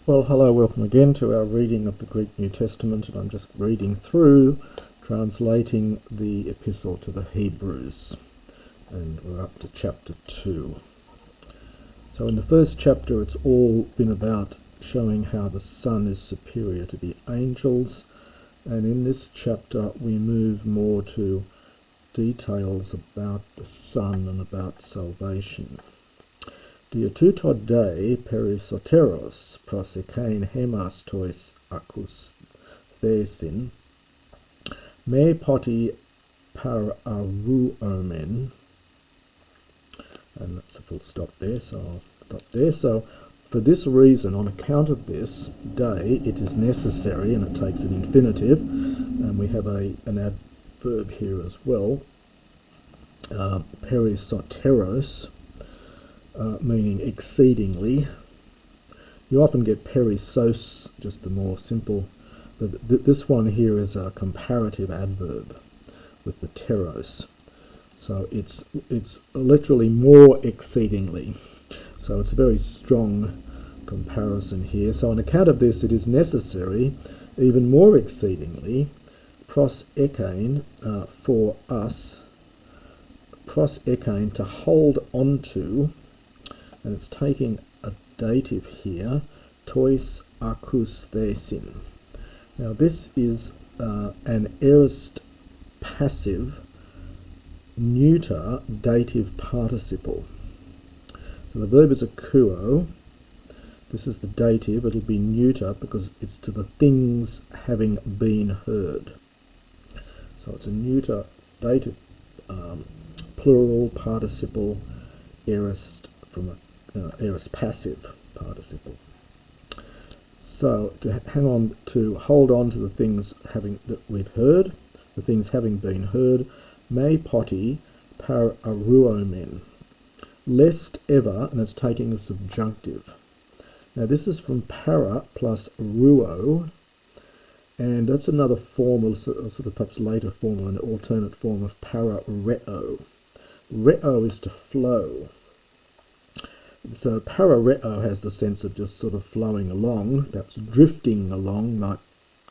Well, hello, welcome again to our reading of the Greek New Testament, and I'm just reading through, translating the Epistle to the Hebrews, and we're up to chapter 2. So in the first chapter it's all been about showing how the Son is superior to the angels, and in this chapter we move more to details about the Son and about salvation. Diatouto dei perisoteros prosekain hemas tois acus thesin, me poti par aruomen, and that's a full stop there, so I'll stop there. So for this reason, on account of this day, it is necessary, and it takes an infinitive, and we have an adverb here as well, perisoteros, meaning exceedingly. You often get perisos, just the more simple. This one here is a comparative adverb with the teros. So it's literally more exceedingly. So it's a very strong comparison here. So on account of this, it is necessary, even more exceedingly, pros ekain, for us, pros ekain, to hold on to, and it's taking a dative here, tois acus thesin. Now this is an aorist passive neuter dative participle. So the verb is akouo. This is the dative. It'll be neuter because it's to the things having been heard. So it's a neuter dative plural participle, aorist from a aorist passive participle. So to hold on to the things that we've heard, the things having been heard, me poti par aruomen, lest ever, and it's taking a subjunctive. Now this is from para plus ruo, and that's another form, a sort of perhaps later form, an alternate form of para reo. Reo is to flow. So para reo has the sense of just sort of flowing along, perhaps drifting along, might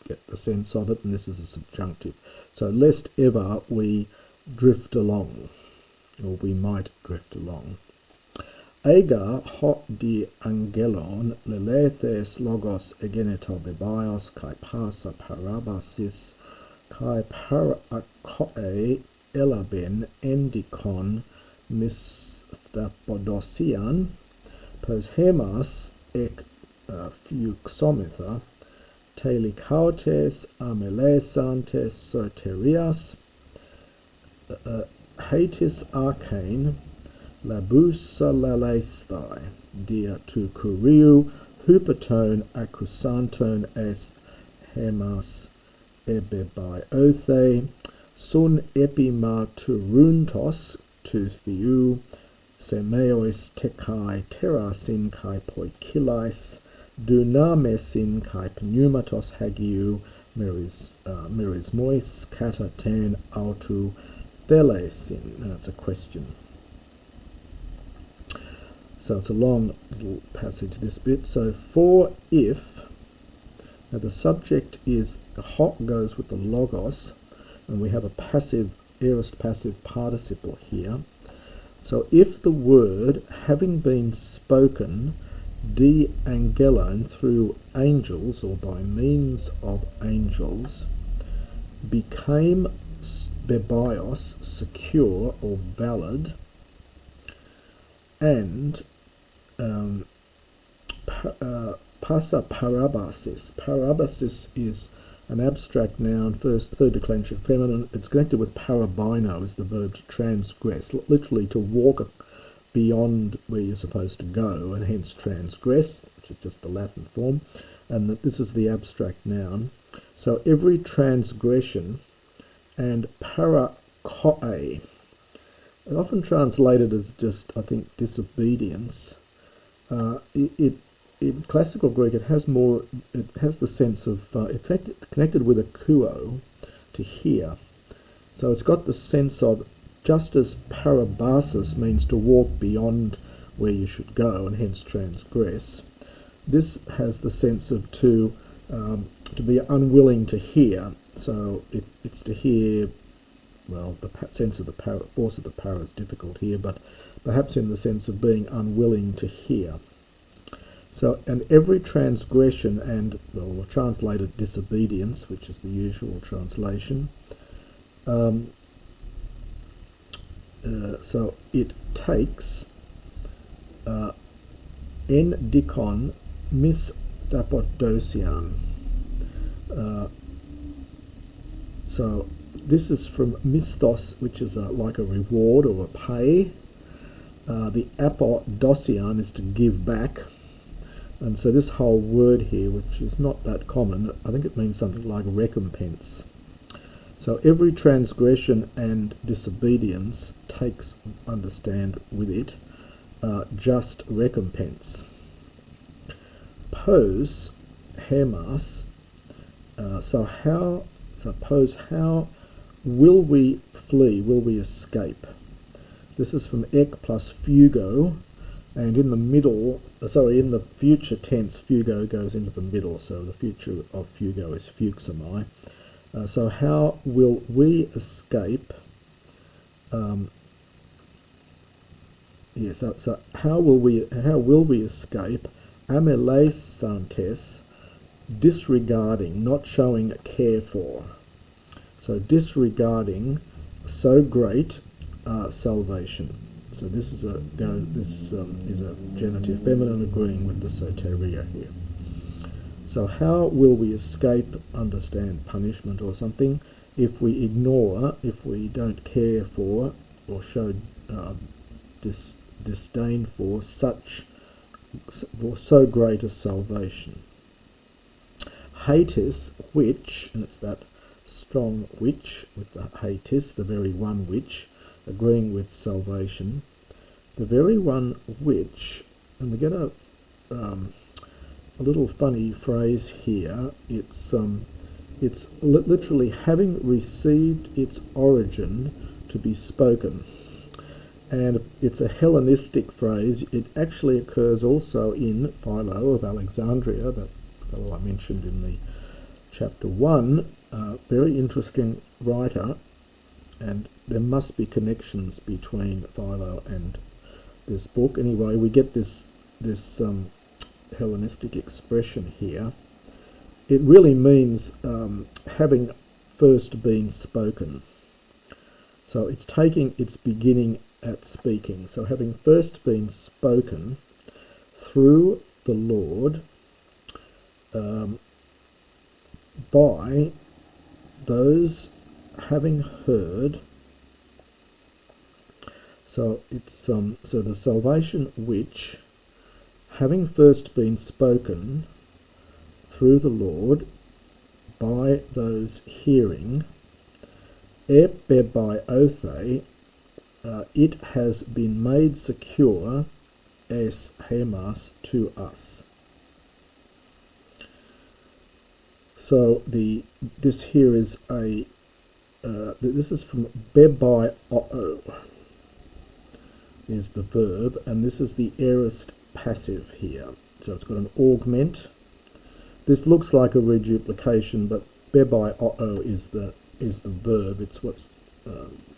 get the sense of it, and this is a subjunctive. So lest ever we drift along, or we might drift along. Ega ho di angelon lelethes logos egeneto bebaios kai pasa parabasis kai parakoe elaben endikon mistapodosian pos hemas ek fuxometha telikautes amelesantes soterias hatis arcane labusa lalestai dia tu kuriu hupaton accusanton es hemas ebebai othe sun epimaturuntos tu theou semeois tekai terasin kai poikilais dunamesin kai pneumatos hagiou merismois kata ten autu thelesin. That's a question. So it's a long little passage, this bit. So for if, now the subject is, the hot goes with the logos, and we have a passive, aorist passive participle here. So if the word, having been spoken de angelon, through angels or by means of angels, became bebaios, secure or valid, and pasa parabasis. Parabasis is an abstract noun, third declension feminine. It's connected with parabino, is the verb to transgress, literally to walk beyond where you're supposed to go, and hence transgress, which is just the Latin form, and that this is the abstract noun. So every transgression, and parakoe, often translated as just, I think, disobedience. In classical Greek, it has the sense of, it's connected with akouo, to hear. So it's got the sense of, just as parabasis means to walk beyond where you should go and hence transgress, this has the sense of to be unwilling to hear. So it's to hear, well, the sense of the force of the para is difficult here, but perhaps in the sense of being unwilling to hear. So, and every transgression and, well, we'll translate it disobedience, which is the usual translation. So it takes en dikon mis dapotdosian. So this is from mistos, which is like a reward or a pay. The apodosian is to give back. And so this whole word here, which is not that common, I think it means something like recompense. So every transgression and disobedience takes, understand with it, just recompense. Pose, hemas, suppose how will we flee, will we escape? This is from ek plus fugo, and in the middle, in the future tense, fugo goes into the middle, so the future of fugo is fuxamai. So how will we escape? So how will we escape amelaisantes, disregarding, not showing care for? So disregarding so great salvation. So this is a genitive feminine agreeing with the soteria here. So how will we escape, understand, punishment or something, if we ignore, if we don't care for or show disdain for so great a salvation? Hatis, which, and it's that strong which with the hatis, the very one which, agreeing with salvation, the very one which, and we get a little funny phrase here. It's literally having received its origin to be spoken, and it's a Hellenistic phrase. It actually occurs also in Philo of Alexandria, that fellow I mentioned in the chapter 1. Very interesting writer, and there must be connections between Philo and this book. Anyway, we get this Hellenistic expression here. It really means having first been spoken. So it's taking its beginning at speaking. So having first been spoken through the Lord by those having heard. So it's so the salvation which, having first been spoken through the Lord by those hearing, by othe, it has been made secure as hemas to us. So this here is this is from bebai o'o is the verb, and this is the aorist passive here. So it's got an augment. This looks like a reduplication, but bebai o'o is the verb. It's what's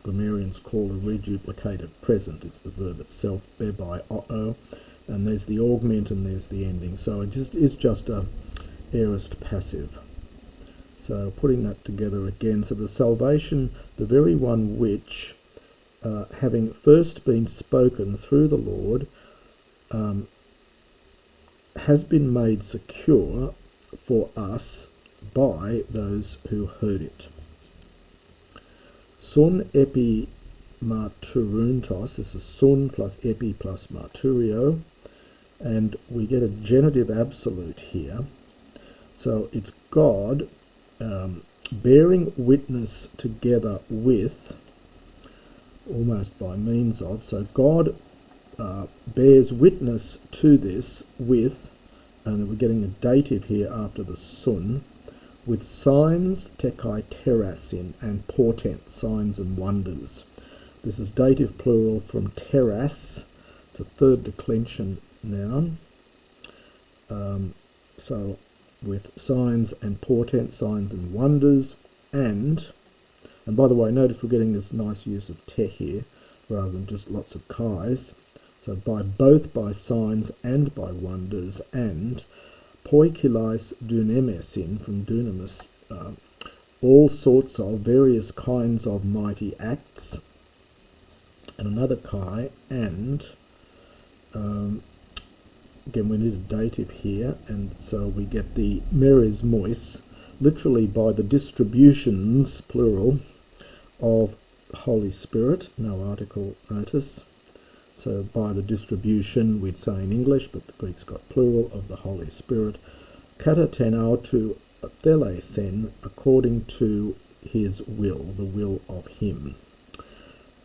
grammarians call a reduplicated present. It's the verb itself, bebai o'o, and there's the augment and there's the ending. So it is just a aorist passive. So putting that together again, so the salvation, the very one which, having first been spoken through the Lord, has been made secure for us by those who heard it. Sun epi marturuntos, this is sun plus epi plus marturio, and we get a genitive absolute here. So it's God bearing witness together with, almost by means of, so God bears witness to this with, and we're getting a dative here after the sun, with signs, tekai terasin, and portents, signs and wonders. This is dative plural from teras, it's a third declension noun. So with signs and portents, signs and wonders, and by the way, notice we're getting this nice use of te here, rather than just lots of kais. So both by signs and by wonders, and poikilais dunamesin, from dunamis, all sorts of various kinds of mighty acts, and another kai, and again we need a dative here, and so we get the meres mois, literally by the distributions, plural, of Holy Spirit, no article notice. So by the distribution, we'd say in English, but the Greek's got plural, of the Holy Spirit. Kata ten autu theleisen, according to his will, the will of him.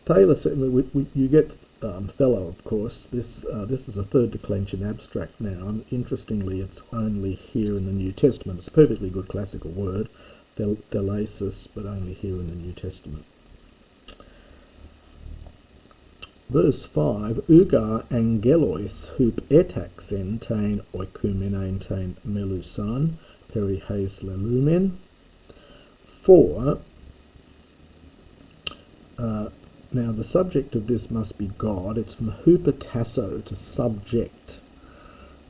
You get thelo, of course. This is a third declension abstract noun. Interestingly, it's only here in the New Testament. It's a perfectly good classical word, thelesis, but only here in the New Testament. Verse 5, Uga angelois hup etaxen tein oikumenein tein melusan perihes lelumen. For, now the subject of this must be God. It's from hupatasso, to subject.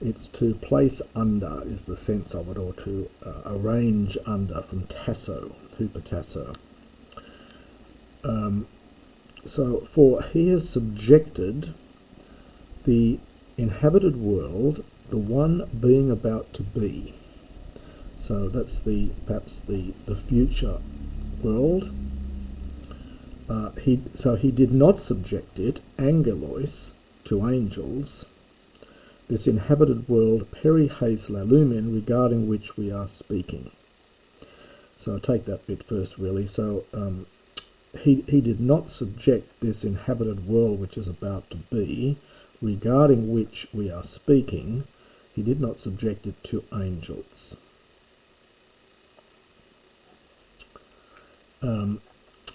It's to place under, is the sense of it, or to arrange under, from tasso, hupatasso. So, for he has subjected the inhabited world, the one being about to be. So that's perhaps the future world. He did not subject it, angelois, to angels, this inhabited world, perihes lalumen, regarding which we are speaking. So I'll take that bit first, really. So he did not subject this inhabited world which is about to be, regarding which we are speaking, he did not subject it to angels.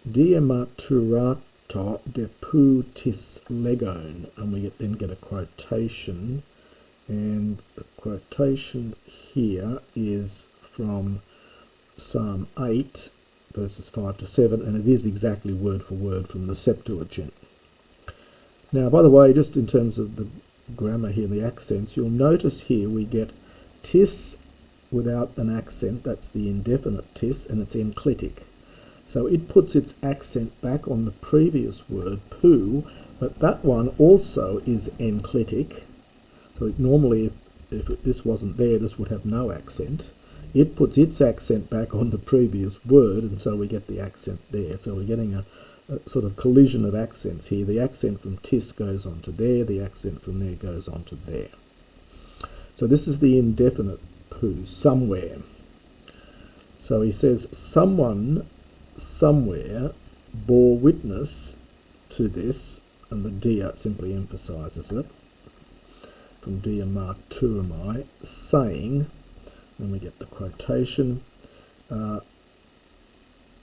Diematurato deputis legon, and we then get a quotation, and the quotation here is from Psalm 8, verses 5 to 7, and it is exactly word for word from the Septuagint. Now, by the way, just in terms of the grammar here, the accents, you'll notice here we get tis without an accent, that's the indefinite tis, and it's enclitic. So it puts its accent back on the previous word, pu, but that one also is enclitic. So normally, if this wasn't there, this would have no accent. It puts its accent back on the previous word, and so we get the accent there. So we're getting a sort of collision of accents here. The accent from tis goes on to there, the accent from there goes on to there. So this is the indefinite pu, somewhere. So he says, someone somewhere bore witness to this, and the dia simply emphasises it, from dia marturimai, saying, and we get the quotation,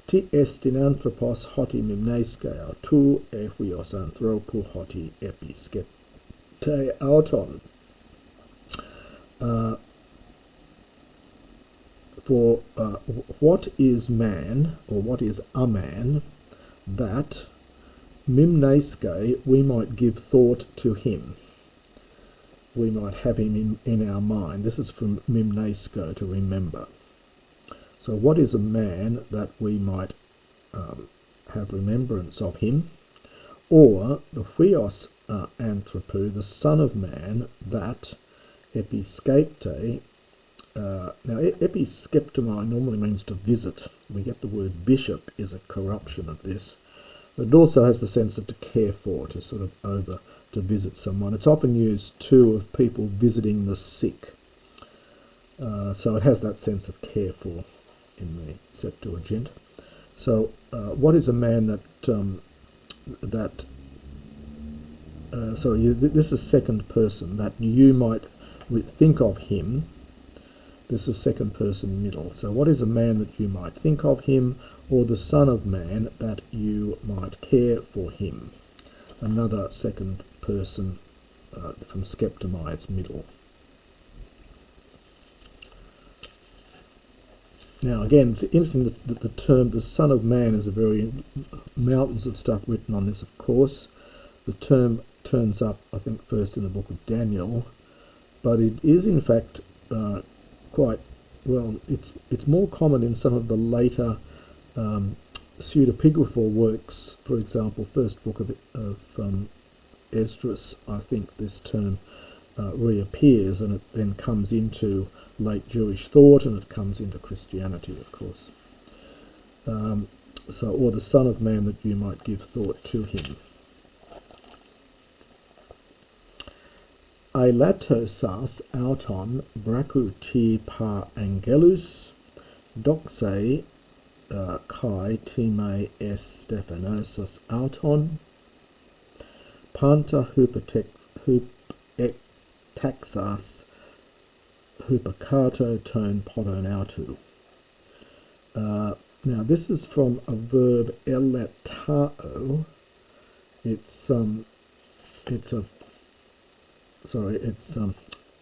ti estin anthropos hoti mimneiskeo, tu ehuios anthropu hoti episkete auton. For what is man, or what is a man, that mimneiske, we might give thought to him. We might have him in our mind. This is from mimneisko, to remember. So what is a man that we might have remembrance of him? Or the huios anthropu, the son of man, that episkepte. Now episkeptomai normally means to visit. We get the word bishop is a corruption of this. But it also has the sense of to care for, to sort of to visit someone. It's often used too of people visiting the sick. So it has that sense of care for in the Septuagint. So what is a man this is second person, that you might think of him. This is second person middle. So what is a man that you might think of him, or the son of man that you might care for him? Another second person from skeptomai, it's middle. Now again, it's interesting that the term the Son of Man is a very mountains of stuff written on this, of course. The term turns up, I think, first in the book of Daniel, but it is in fact quite well. It's more common in some of the later pseudepigraphal works. For example, first book of Esdras. I think this term reappears, and it then comes into late Jewish thought, and it comes into Christianity, of course. Or the Son of Man, that you might give thought to him. Eilatosas auton braku ti par angelus doxe kai time es Stephanosos auton panta taxas hupacato ton podon autu. Now this is from a verb elatao.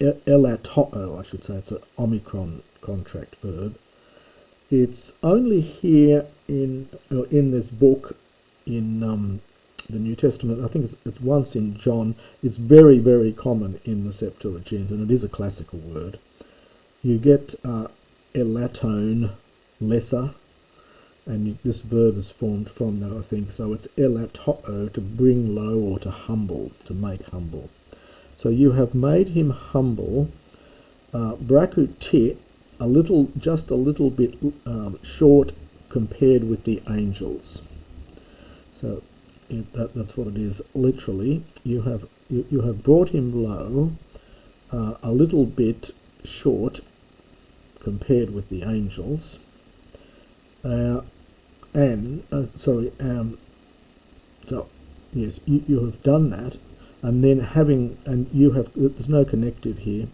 Elatoo, I should say. It's an Omicron contract verb. It's only here in this book in the New Testament. I think it's once in John. It's very, very common in the Septuagint, and it is a classical word. You get elatone, lesser, and this verb is formed from that, I think. So it's elatoo, to bring low or to humble, to make humble. So you have made him humble. Brakuti, just a little bit short compared with the angels. So that's what it is literally. You have brought him low, a little bit short compared with the angels. So yes, you have done that. And then there's no connective here,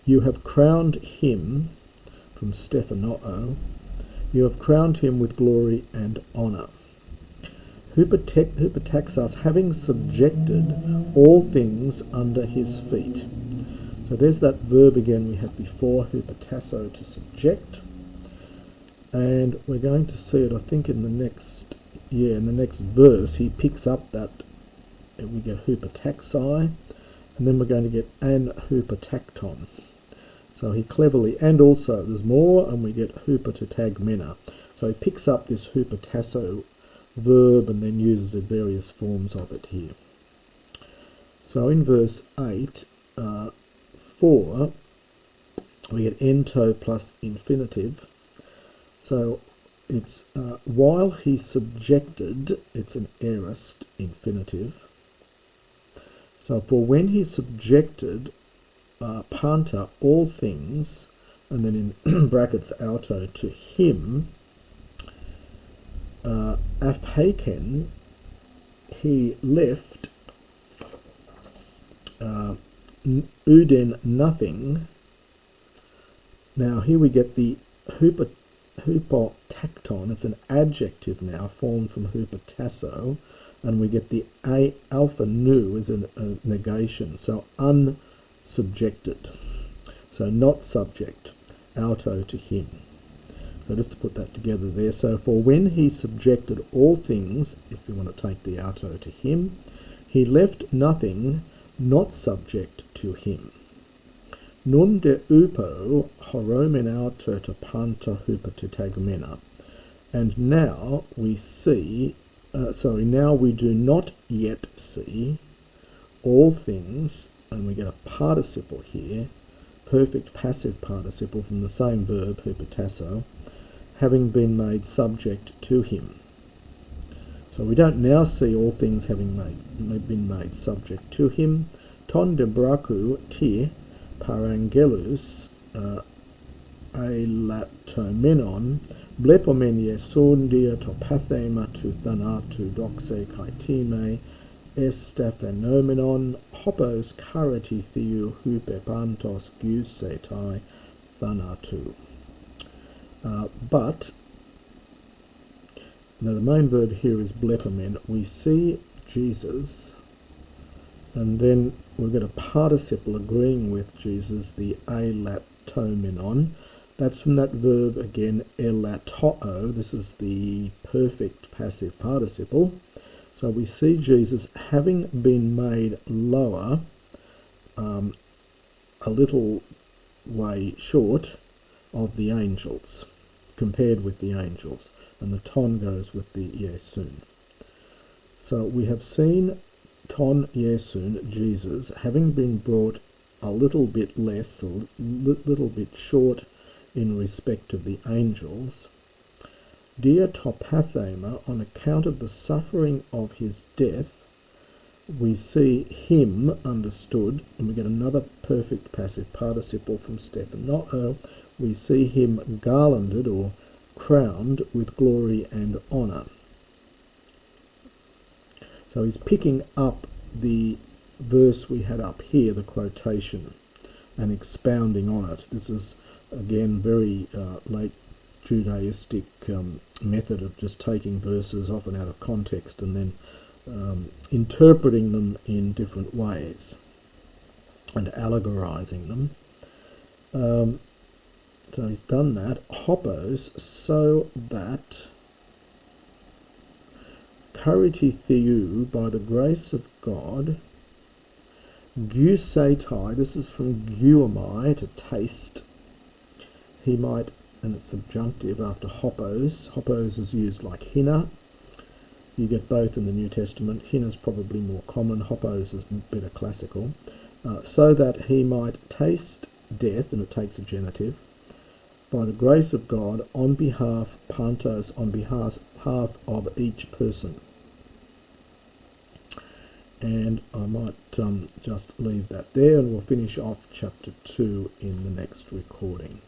you have crowned him, from Stephanoo, you have crowned him with glory and honour. Hypotaxas, having subjected all things under his feet. So there's that verb again we had before, hypotasso, to subject. And we're going to see it, I think, in the next verse. He picks up that. We get hypotaxi, and then we're going to get an hypotacton. So he cleverly, and also there's more, and we get hypotatagmena. So he picks up this hypotasso verb and then uses the various forms of it here. So in verse 8, 4, we get ento plus infinitive. So it's while he subjected, it's an aorist infinitive. So for when he subjected panta, all things, and then in brackets auto, to him, afhaken, he left uden, nothing. Now here we get the hypotacton. It's an adjective now formed from hypotasso, and we get the alpha nu as a negation, so unsubjected, so not subject, auto, to him. So just to put that together there, so for when he subjected all things, if you want to take the auto, to him, he left nothing not subject to him. Nun de upo horomen auto to panta hypotitagmena. And now we see, now we do not yet see all things, and we get a participle here, perfect passive participle from the same verb, hypotasso, having been made subject to him. So we don't now see all things having been made subject to him. Ton de braku ti parangelus elatomenon blepomen yeson dia to pathema to thanatu doxe kaitime estaphenomenon hopos karati theou hupepantos gusetai thanatu. But now the main verb here is blepomen. We see Jesus, and then we've got a participle agreeing with Jesus, the elatomenon. That's from that verb again, elatoo. This is the perfect passive participle. So we see Jesus having been made lower, a little way short of the angels, compared with the angels. And the ton goes with the Yesun. So we have seen ton Yesun, Jesus, having been brought a little bit less, a little bit short in respect of the angels. Dia topathema, on account of the suffering of his death, we see him understood, and we get another perfect passive participle from Stephanoo. We see him garlanded or crowned with glory and honour. So he's picking up the verse we had up here, the quotation, and expounding on it. This is, again, very late Judaistic method of just taking verses often out of context and then interpreting them in different ways and allegorizing them. So he's done that. Hopos, so that chariti theou, by the grace of God, geusetai, this is from guamai, to taste, he might, and it's subjunctive after hopos. Hopos is used like hina. You get both in the New Testament. Hina is probably more common. Hopos is better classical. So that he might taste death, and it takes a genitive, by the grace of God, on behalf, pantos, on behalf of each person. And I might just leave that there, and we'll finish off chapter 2 in the next recording.